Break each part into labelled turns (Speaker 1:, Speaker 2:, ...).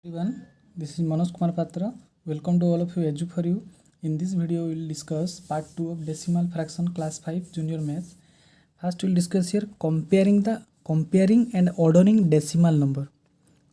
Speaker 1: Everyone, this is Manoj Kumar Patra. Welcome to all of you Edu for you. In this video, we will discuss part 2 of decimal fraction class 5 junior maths. First, we will discuss here comparing and ordering decimal number.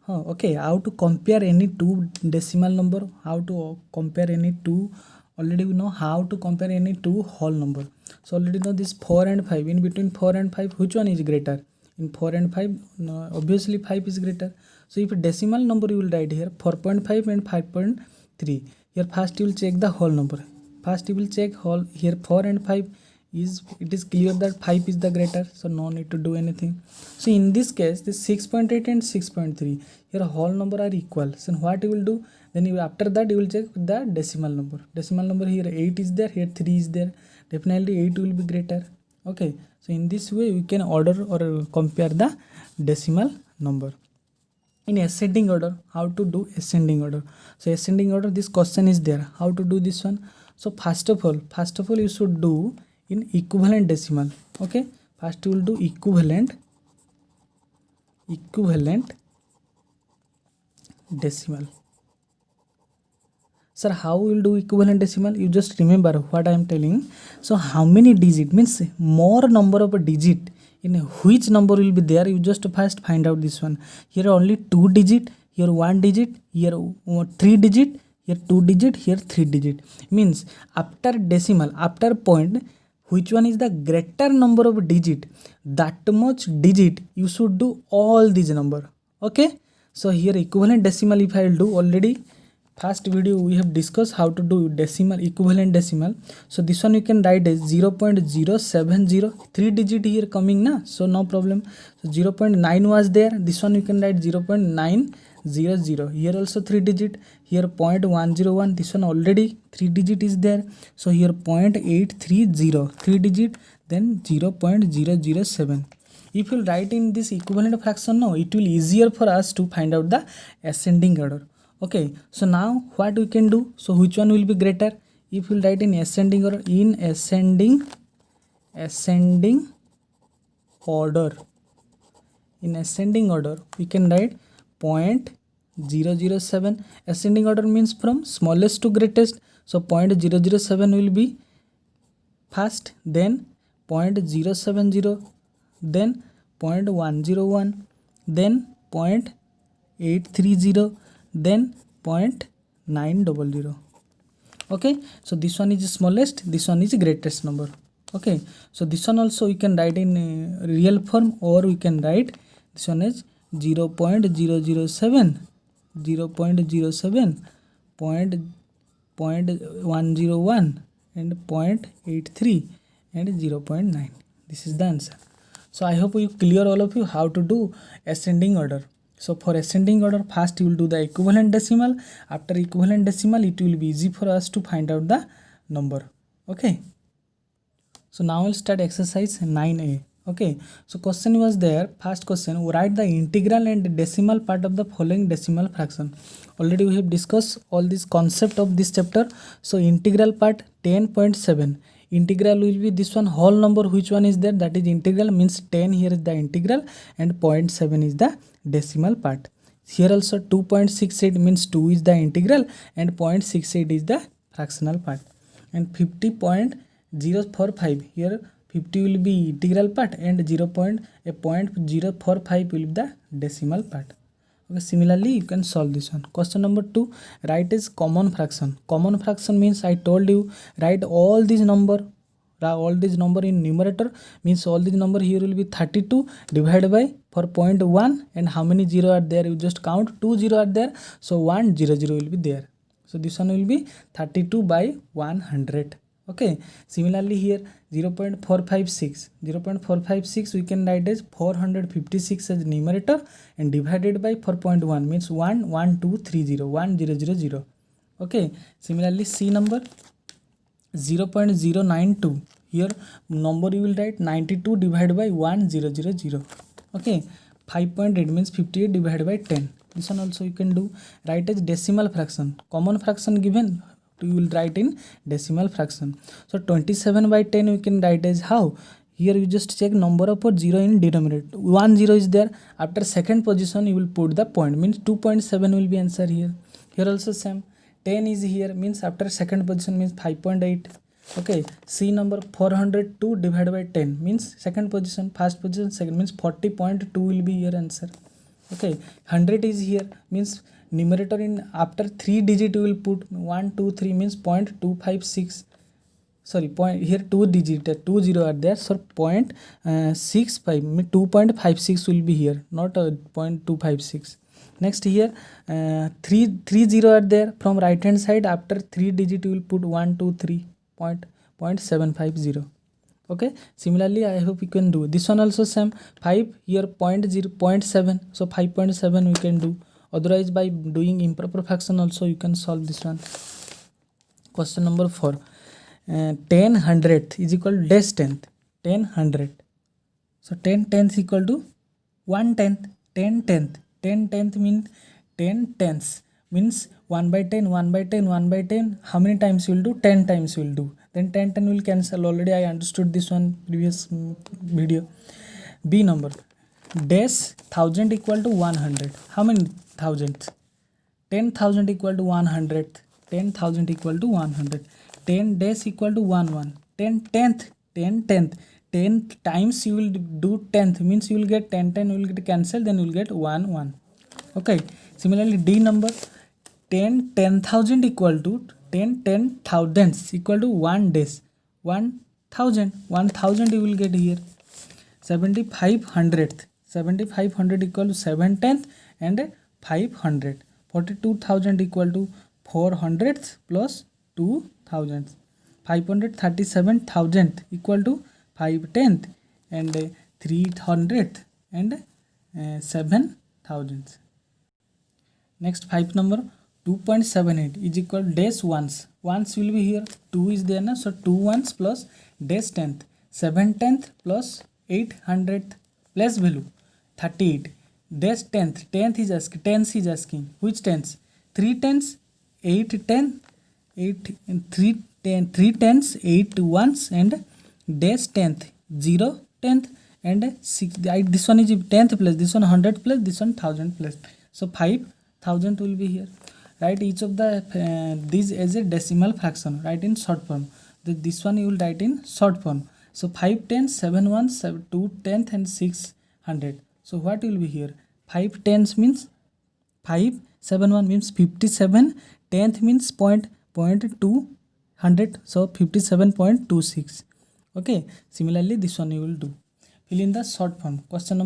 Speaker 1: Okay, how to compare any two decimal number, how to compare any two. Already we know how to compare any two whole number. So already know this 4 and 5. In between 4 and 5, which one is greater? In 4 and 5, no, obviously 5 is greater. So if a decimal number you will write here 4.5 and 5.3. Here first you will check the whole number. First you will check whole here 4 and 5 is it is clear that 5 is the greater, so no need to do anything. So in this case this 6.8 and 6.3 here whole number are equal. So what you will do, then you after that you will check the decimal number. Decimal number here 8 is there, here 3 is there, definitely 8 will be greater. Okay, so in this way we can order or compare the decimal number. In ascending order, how to do ascending order? So ascending order, this question is there, how to do this one? So first of all you should do in equivalent decimal. Okay, first you will do equivalent decimal. Sir, how we will do equivalent decimal? You just remember what I am telling. So how many digit means more number of a digit in which number will be there, you just first find out this one. Here only 2 digit, here 1 digit, here 3 digit, here 2 digit, here 3 digit. Means after decimal, after point, which one is the greater number of digit, that much digit you should do all these number. Okay, so here equivalent decimal if I will do, already first video we have discussed how to do decimal, equivalent decimal. So this one you can write as 0.070, 3 digit here coming na, so no problem. So 0.9 was there, this one you can write 0.900, here also 3 digit, here 0.101, this one already 3 digit is there. So here 0.830, 3 digit, then 0.007. If you write in this equivalent fraction, no, it will easier for us to find out the ascending order. Okay, so now what we can do? So which one will be greater? If you write in ascending order, in ascending order, in ascending order we can write 0.007. Ascending order means from smallest to greatest. So 0.007 will be first, then 0.070, then 0.101, then 0.830, then 0.900. Okay, so this one is smallest, this one is greatest number. Okay, so this one also you can write in real form, or we can write this one as 0.007, 0.07, 0.101, and 0.83, and 0.9. This is the answer. So I hope you clear all of you how to do ascending order. So for ascending order, first you will do the equivalent decimal. After equivalent decimal, it will be easy for us to find out the number. Okay, so now we'll start exercise 9a. Okay, so question was there, first question, write the integral and decimal part of the following decimal fraction. Already we have discussed all this concept of this chapter. So integral part 10.7. Integral will be this one whole number, which one is there, that is integral, means 10 here is the integral, and 0.7 is the decimal part. Here also 2.68 means 2 is the integral, and 0.68 is the fractional part. And 50.045, here 50 will be integral part, and 0.045 will be the decimal part. Okay, similarly you can solve this one. Question number 2, write as common fraction. Common fraction means I told you write all these number in numerator, means all these number here will be 32 divided by for 0.1, and how many 0 are there, you just count 2 0 are there, so 100 will be there. So this one will be 32 by 100. Okay, similarly here 0.456 we can write as 456 as numerator, and divided by 4.1 means 11230, 1000. Okay, similarly C number 0.092, here number you will write 92 divided by 1000. Okay, 5.8 means 58 divided by 10. This one also you can do, write as decimal fraction. Common fraction given, you will write in decimal fraction. So 27 by 10 we can write as how? here you just check number of 0 in denominator. 1 0 is there. After second position you will put the point, means 2.7 will be answer here. Here also same. 10 is here, means after second position means 5.8. Okay, C number 402 divided by 10 means second position, first position second, means 40.2 will be your answer. Okay, 100 is here, means numerator in after 3 digit you will put 1 2 3 means 0.256. Sorry, point here 2 digit 2 0 are there, so 0.65 2.56 will be here, not 0.256. Next here 3 0 are there from right hand side. After 3 digit you will put 1 2 3 0.750. Okay, similarly I hope you can do this one also same. 5 here 0.7, so 5.7 we can do. Otherwise by doing improper fraction also you can solve this one. Question number 4. 10 hundredth is equal to dash tenth. 10 hundredth, so 10 tenths equal to 1 tenth. 10 tenth, 10 tenth means 10 tenths, means 1 by 10 1 by 10 1 by 10. How many times you will do? 10 times you will do. Then 10 10 will cancel. Already I understood this one previous video. B number, dash thousand equal to 100. How many thousands? 10,000 equal to 100. 10,000 equal to 100. 10 dash equal to 1 1. 10 tenth, 10 tenth. 10 times you will do 10th, means you will get 10 10 will get cancelled, then you will get 1 1. Okay, similarly D number, 10 10,000 equal to 10 10 thousandths equal to 1 dash 1,000. 1,000 you will get here. 7,500th, 7,500 equal to 7 tenth and 500. 42,000 equal to 400th plus 2,000. 537,000 equal to 5 tenth and 300th and 7,000. Next 5 number, 2.78 is equal to dash ones. Ones will be here, 2 is there now, so 2 ones plus dash tenth. 7 tenth plus 800th plus value 38. Dash tenth, tenth is asking, tenths is asking. Which tenths? 3 tenths, 8 10, 8 and 3 10, 3 tenths, 8 ones and dash tenth, 0 tenth and 6. This one is 10th plus, this one 100 plus, this one 1000 plus. So 5,000 will be here. Write each of the these as a decimal fraction. Write in short form. This one you will write in short form. So 5 tenths, 7 ones, 2 tenth and 600. So what will be here? 5 tenths means 5, 7 1 means 57. Tenth means 0.200. So 57.26. Okay. Similarly, this one you will do. Fill in the short form. Question number